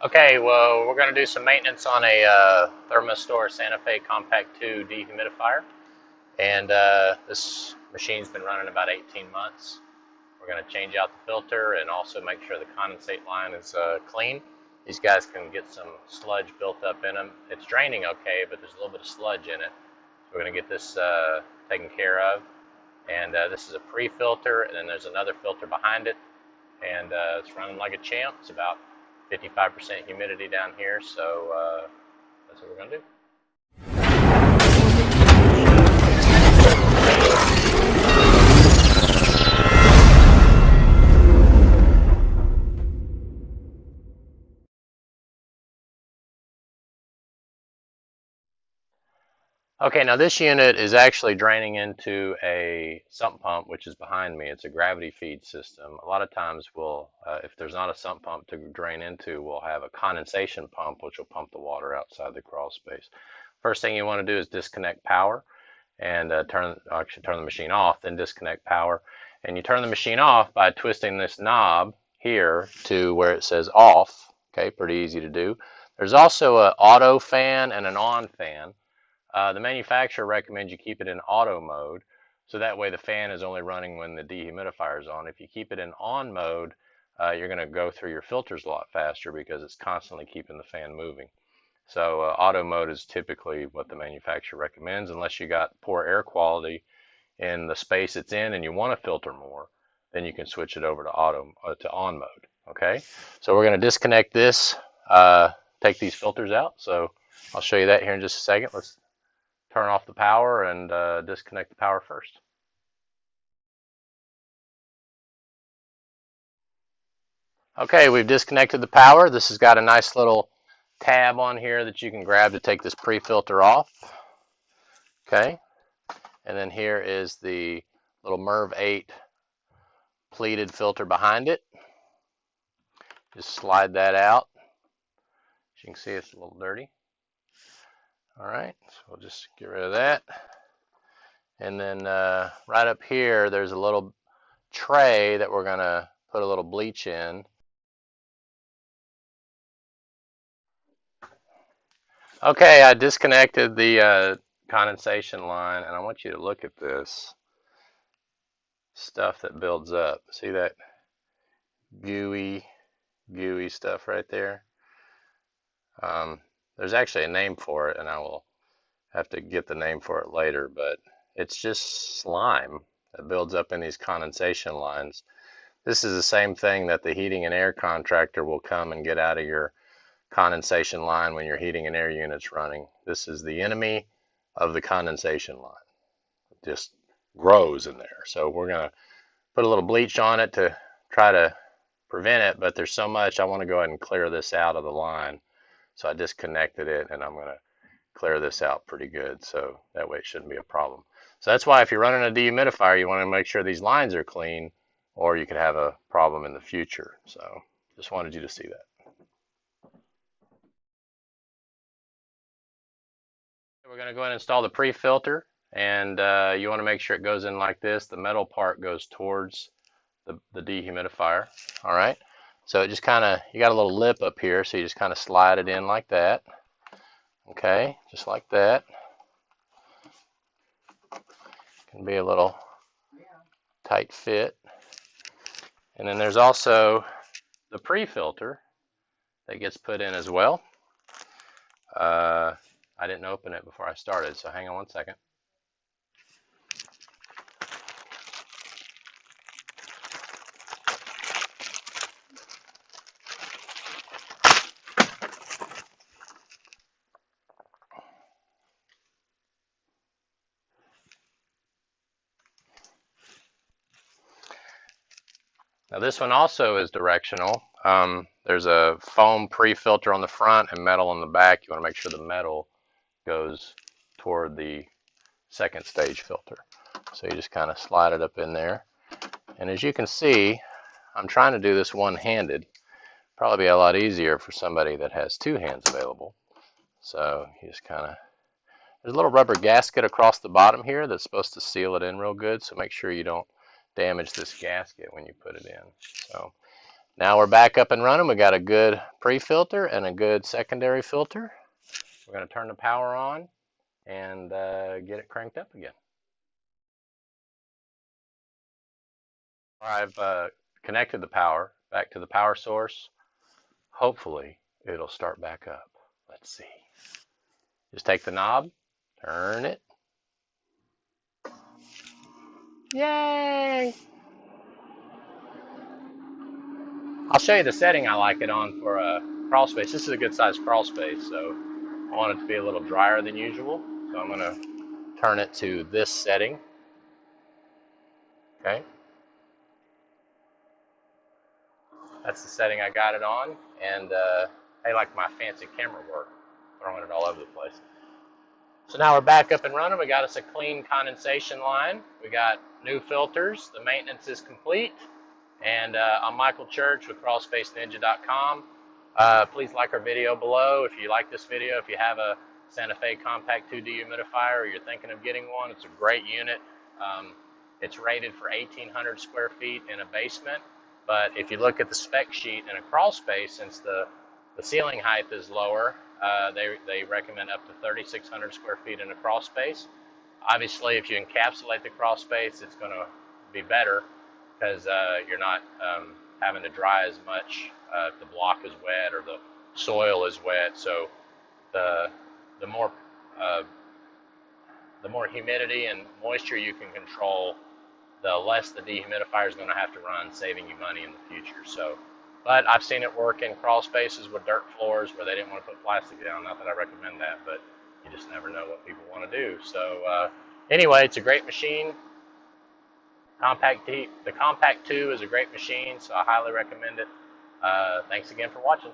Okay, well, we're going to do some maintenance on a Thermistor Santa Fe Compact2 Dehumidifier. And this machine's been running about 18 months. We're going to change out the filter and also make sure the condensate line is clean. These guys can get some sludge built up in them. It's draining okay, but there's a little bit of sludge in it. So we're going to get this taken care of. And this is a pre-filter, and then there's another filter behind it. And it's running like a champ. It's about 55% humidity down here, so that's what we're going to do. Okay, now this unit is actually draining into a sump pump, which is behind me. It's a gravity feed system. A lot of times we'll, if there's not a sump pump to drain into, we'll have a condensation pump, which will pump the water outside the crawl space. First thing you want to do is disconnect power and turn the machine off, then disconnect power. And you turn the machine off by twisting this knob here to where it says off. Okay, pretty easy to do. There's also an auto fan and an on fan. The manufacturer recommends you keep it in auto mode, so that way the fan is only running when the dehumidifier is on. If you keep it in on mode, you're going to go through your filters a lot faster because it's constantly keeping the fan moving. So auto mode is typically what the manufacturer recommends, unless you got poor air quality in the space it's in and you want to filter more, then you can switch it over to on mode. Okay, so we're going to disconnect this, take these filters out. So I'll show you that here in just a second. Let's turn off the power and disconnect the power first. Okay, we've disconnected the power. This has got a nice little tab on here that you can grab to take this pre-filter off. Okay, and then here is the little MERV 8 pleated filter behind it. Just slide that out. As you can see, it's a little dirty. All right, so we'll just get rid of that. And then right up here, there's a little tray that we're going to put a little bleach in. Okay, I disconnected the condensation line, and I want you to look at this stuff that builds up. See that gooey stuff right there? There's actually a name for it, and I will have to get the name for it later, but it's just slime that builds up in these condensation lines. This is the same thing that the heating and air contractor will come and get out of your condensation line when your heating and air unit's running. This is the enemy of the condensation line. It just grows in there. So we're going to put a little bleach on it to try to prevent it, but there's so much I want to go ahead and clear this out of the line. So I disconnected it, and I'm going to clear this out pretty good, so that way it shouldn't be a problem. So that's why if you're running a dehumidifier, you want to make sure these lines are clean, or you could have a problem in the future. So just wanted you to see that. We're going to go ahead and install the pre-filter, and you want to make sure it goes in like this. The metal part goes towards the dehumidifier. All right, so it just kind of, you got a little lip up here, so you just kind of slide it in like that. Okay, just like that. Can be a little tight fit. And then there's also the pre-filter that gets put in as well. I didn't open it before I started, so hang on one second. Now this one also is directional. There's a foam pre-filter on the front and metal on the back. You want to make sure the metal goes toward the second stage filter. So you just kind of slide it up in there. And as you can see, I'm trying to do this one-handed. Probably be a lot easier for somebody that has two hands available. So you just kind of, there's a little rubber gasket across the bottom here that's supposed to seal it in real good. So make sure you don't damage this gasket when you put it in. So Now we're back up and running. We got a good pre-filter and a good secondary filter. We're going to turn the power on and get it cranked up again. I've connected the power back to the power source. Hopefully it'll start back up. Let's see. Just take the knob, turn it. Yay! I'll show you the setting I like it on for a crawl space. This is a good sized crawl space, so I want it to be a little drier than usual. So I'm going to turn it to this setting. Okay. That's the setting I got it on, and I like my fancy camera work, throwing it all over the place. So now we're back up and running. We got us a clean condensation line. We got new filters. The maintenance is complete. And I'm Michael Church with CrawlSpaceNinja.com. Please like our video below. If you like this video, if you have a Santa Fe Compact2 Dehumidifier or you're thinking of getting one, it's a great unit. It's rated for 1,800 square feet in a basement. But if you look at the spec sheet in a crawl space, since the ceiling height is lower, they recommend up to 3,600 square feet in a crawl space. Obviously, if you encapsulate the crawl space, it's going to be better because you're not having to dry as much if the block is wet or the soil is wet. So the more humidity and moisture you can control, the less the dehumidifier is going to have to run, saving you money in the future. So, but I've seen it work in crawl spaces with dirt floors where they didn't want to put plastic down. Not that I recommend that, but you just never know what people want to do. So anyway, it's a great machine. The Compact 2 is a great machine, so I highly recommend it. Thanks again for watching.